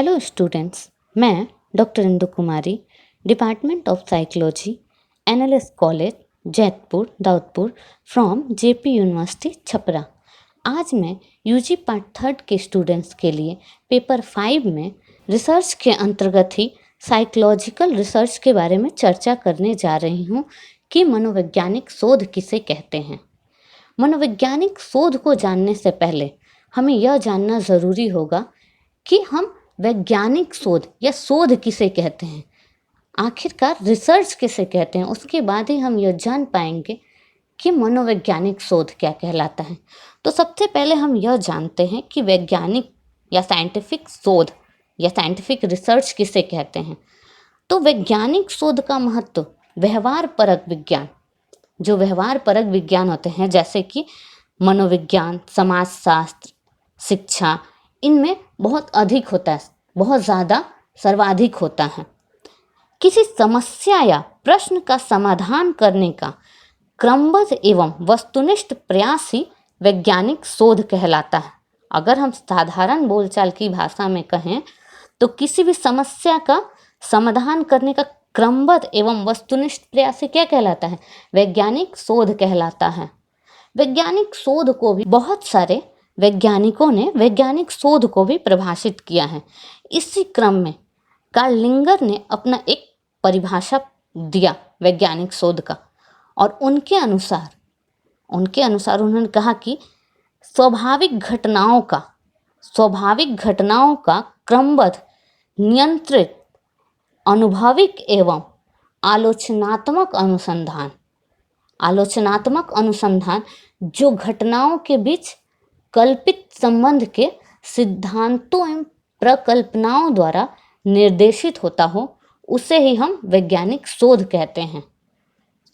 Hello students, मैं doctor Indu Kumari, department of psychology, NLS college, Jaitpur, Daudpur, from JP university Chhapra. आज मैं UG part 3 के students के लिए पेपर 5 में रिसर्च के अंतर्गत ही साइकोलॉजिकल रिसर्च के बारे में चर्चा करने जा रही हूँ कि मनोवैज्ञानिक शोध किसे कहते हैं। मनोवैज्ञानिक शोध को जानने से पहले हमें यह जानना ज़रूरी होगा कि हम वैज्ञानिक शोध या शोध किसे कहते हैं, आखिरकार रिसर्च किसे कहते हैं। उसके बाद ही हम यह जान पाएंगे कि मनोवैज्ञानिक शोध क्या कहलाता है। तो सबसे पहले हम यह जानते हैं कि वैज्ञानिक या साइंटिफिक शोध या साइंटिफिक रिसर्च किसे कहते हैं। तो वैज्ञानिक शोध का महत्व व्यवहार परक विज्ञान, जो व्यवहार परक विज्ञान होते हैं जैसे कि मनोविज्ञान, समाजशास्त्र, शिक्षा, इनमें बहुत अधिक होता है, बहुत ज़्यादा सर्वाधिक होता है। किसी समस्या या प्रश्न का समाधान करने का क्रमबद्ध एवं वस्तुनिष्ठ प्रयास ही वैज्ञानिक शोध कहलाता है। अगर हम साधारण बोलचाल की भाषा में कहें तो किसी भी समस्या का समाधान करने का क्रमबद्ध एवं वस्तुनिष्ठ प्रयास क्या कहलाता है? वैज्ञानिक शोध कहलाता है। वैज्ञानिक शोध को भी बहुत सारे वैज्ञानिकों ने वैज्ञानिक शोध को भी परिभाषित किया है। इसी क्रम में कार्ल लिंगर ने अपना एक परिभाषा दिया वैज्ञानिक शोध का, और उनके अनुसार उन्होंने कहा कि स्वाभाविक घटनाओं का क्रमबद्ध, नियंत्रित, अनुभविक एवं आलोचनात्मक अनुसंधान जो घटनाओं के बीच कल्पित संबंध के सिद्धांतों एवं प्रकल्पनाओं द्वारा निर्देशित होता हो, उसे ही हम वैज्ञानिक शोध कहते हैं।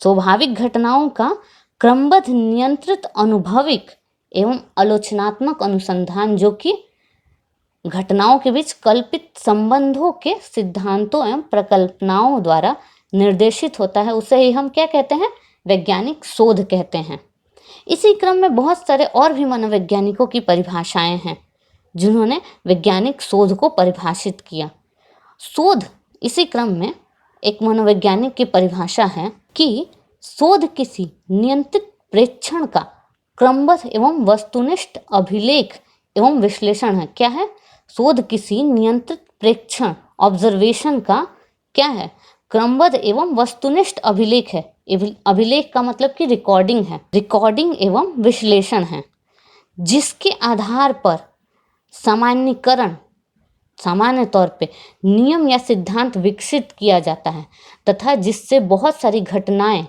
स्वाभाविक घटनाओं का क्रमबद्ध, नियंत्रित, अनुभविक एवं आलोचनात्मक अनुसंधान जो कि घटनाओं के बीच कल्पित संबंधों के सिद्धांतों एवं प्रकल्पनाओं द्वारा निर्देशित होता है, उसे ही हम क्या कहते हैं? वैज्ञानिक शोध कहते हैं। इसी क्रम में बहुत सारे और भी मनोवैज्ञानिकों की परिभाषाएं हैं जिन्होंने वैज्ञानिक शोध को परिभाषित किया। शोध, इसी क्रम में एक मनोवैज्ञानिक की परिभाषा है कि शोध किसी नियंत्रित प्रेक्षण का क्रमबद्ध एवं वस्तुनिष्ठ अभिलेख एवं विश्लेषण है। क्या है? शोध किसी नियंत्रित प्रेक्षण, ऑब्जर्वेशन का क्या है? क्रमबद्ध एवं वस्तुनिष्ठ अभिलेख है। अभिलेख का मतलब कि रिकॉर्डिंग एवं विश्लेषण है, जिसके आधार पर सामान्य तौर पे नियम या सिद्धांत विकसित किया जाता है, तथा जिससे बहुत सारी घटनाएं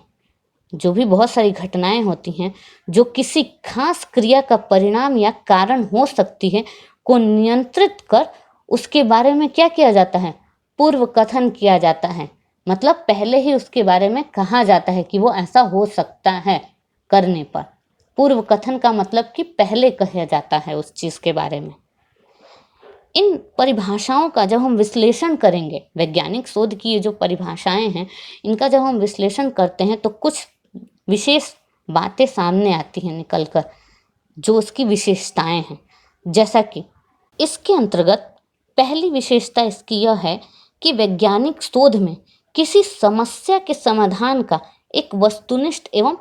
होती हैं जो किसी खास क्रिया का परिणाम या कारण हो सकती है, को नियंत्रित कर उसके बारे में क्या किया जाता है? पूर्व कथन किया जाता है। मतलब पहले ही उसके बारे में कहा जाता है कि वो ऐसा हो सकता है करने पर। पूर्व कथन का मतलब कि पहले कहा जाता है उस चीज़ के बारे में। इन परिभाषाओं का जब हम विश्लेषण करेंगे, वैज्ञानिक शोध की ये जो परिभाषाएं हैं, इनका जब हम विश्लेषण करते हैं तो कुछ विशेष बातें सामने आती हैं निकलकर, जो उसकी विशेषताएं हैं। जैसा कि इसके अंतर्गत पहली विशेषता इसकी यह है कि वैज्ञानिक शोध में किसी समस्या के समाधान का एक वस्तुनिष्ठ एवं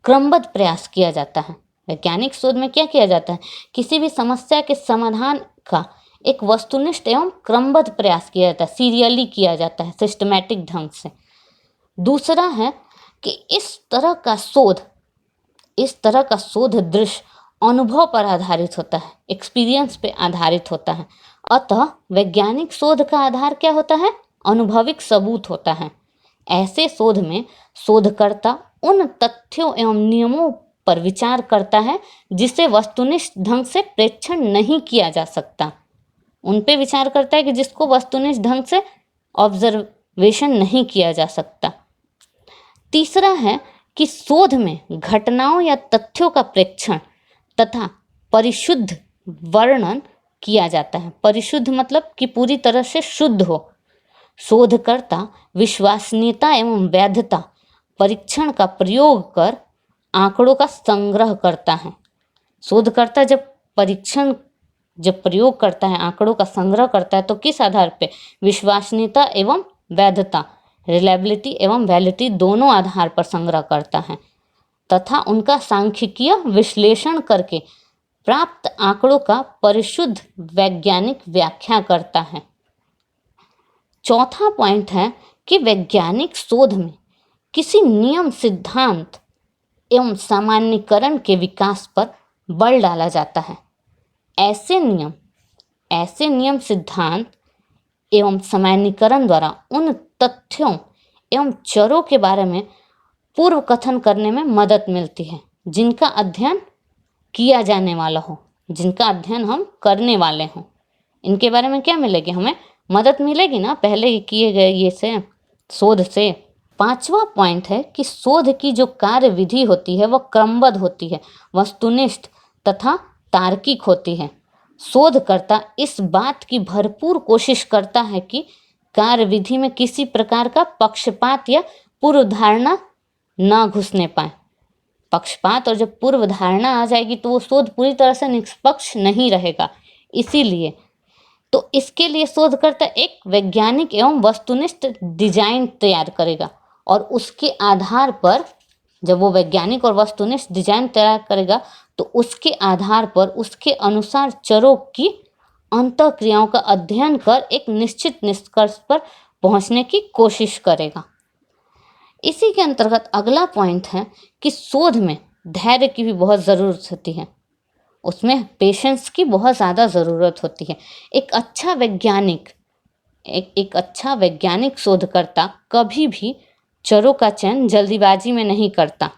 क्रमबद्ध प्रयास किया जाता है। वैज्ञानिक शोध में क्या किया जाता है? किसी भी समस्या के समाधान का एक वस्तुनिष्ठ एवं क्रमबद्ध प्रयास किया जाता है, सीरियली किया जाता है, सिस्टमैटिक ढंग से। दूसरा है कि इस तरह का शोध दृश्य अनुभव पर आधारित होता है, एक्सपीरियंस पे आधारित होता है। अतः वैज्ञानिक शोध का आधार क्या होता है? अनुभविक सबूत होता है। ऐसे शोध में शोधकर्ता उन तथ्यों एवं नियमों पर विचार करता है जिसे वस्तुनिष्ठ ढंग से प्रेक्षण नहीं किया जा सकता। उन पे विचार करता है कि जिसको वस्तुनिष्ठ ढंग से ऑब्जर्वेशन नहीं किया जा सकता। तीसरा है कि शोध में घटनाओं या तथ्यों का प्रेक्षण तथा परिशुद्ध वर्णन किया जाता है। परिशुद्ध मतलब कि पूरी तरह से शुद्ध हो। शोधकर्ता विश्वसनीयता एवं वैधता परीक्षण का प्रयोग कर आंकड़ों का संग्रह करता है। शोधकर्ता जब परीक्षण जब प्रयोग करता है, आंकड़ों का संग्रह करता है, तो किस आधार पे? विश्वसनीयता एवं वैधता, रिलायबिलिटी एवं वैलिडिटी दोनों आधार पर संग्रह करता है तथा उनका सांख्यिकीय विश्लेषण करके प्राप्त आंकड़ों का परिशुद्ध वैज्ञानिक व्याख्या करता है। चौथा पॉइंट है कि वैज्ञानिक शोध में किसी नियम, सिद्धांत एवं सामान्यीकरण के विकास पर बल डाला जाता है। ऐसे नियम, सिद्धांत एवं सामान्यीकरण द्वारा उन तथ्यों एवं चरों के बारे में पूर्व कथन करने में मदद मिलती है जिनका अध्ययन किया जाने वाला हो, जिनका अध्ययन हम करने वाले हों। इनके बारे में क्या मिलेगी? हमें मदद मिलेगी ना पहले किए गए ये से शोध से। पांचवा पॉइंट है कि शोध की जो कार्य विधि होती है वह क्रमबद्ध होती है, वस्तुनिष्ठ तथा तार्किक होती है। शोधकर्ता इस बात की भरपूर कोशिश करता है कि कार्य विधि में किसी प्रकार का पक्षपात या पूर्व धारणा न घुसने पाए। पक्षपात और जब पूर्व धारणा आ जाएगी तो वो शोध पूरी तरह से निष्पक्ष नहीं रहेगा। इसीलिए तो इसके लिए शोधकर्ता एक वैज्ञानिक एवं वस्तुनिष्ठ डिजाइन तैयार करेगा और उसके आधार पर, जब वो वैज्ञानिक और वस्तुनिष्ठ डिजाइन तैयार करेगा तो उसके आधार पर उसके अनुसार चरों की अंतःक्रियाओं का अध्ययन कर एक निश्चित निष्कर्ष पर पहुंचने की कोशिश करेगा। इसी के अंतर्गत अगला पॉइंट है कि शोध में धैर्य की भी बहुत ज़रूरत होती है, उसमें पेशेंस की बहुत ज़्यादा ज़रूरत होती है। एक अच्छा वैज्ञानिक शोधकर्ता कभी भी चरों का चयन जल्दीबाजी में नहीं करता।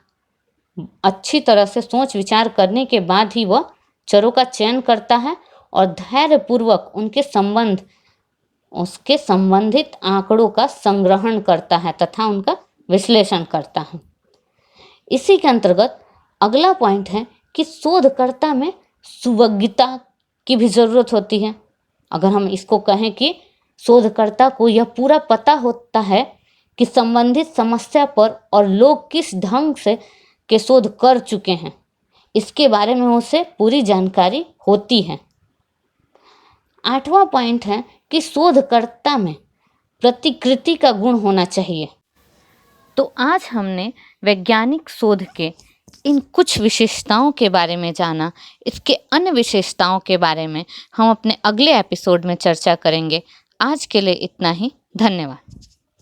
अच्छी तरह से सोच विचार करने के बाद ही वह चरों का चयन करता है और धैर्यपूर्वक उसके संबंधित आंकड़ों का संग्रहण करता है तथा उनका विश्लेषण करता है। इसी के अंतर्गत अगला पॉइंट है कि शोधकर्ता में सुविज्ञता की भी ज़रूरत होती है। अगर हम इसको कहें कि शोधकर्ता को यह पूरा पता होता है कि संबंधित समस्या पर और लोग किस ढंग से के शोध कर चुके हैं, इसके बारे में उसे पूरी जानकारी होती है। आठवां पॉइंट है कि शोधकर्ता में प्रतिकृति का गुण होना चाहिए। तो आज हमने वैज्ञानिक शोध के इन कुछ विशेषताओं के बारे में जाना। इसके अन्य विशेषताओं के बारे में हम अपने अगले एपिसोड में चर्चा करेंगे। आज के लिए इतना ही। धन्यवाद।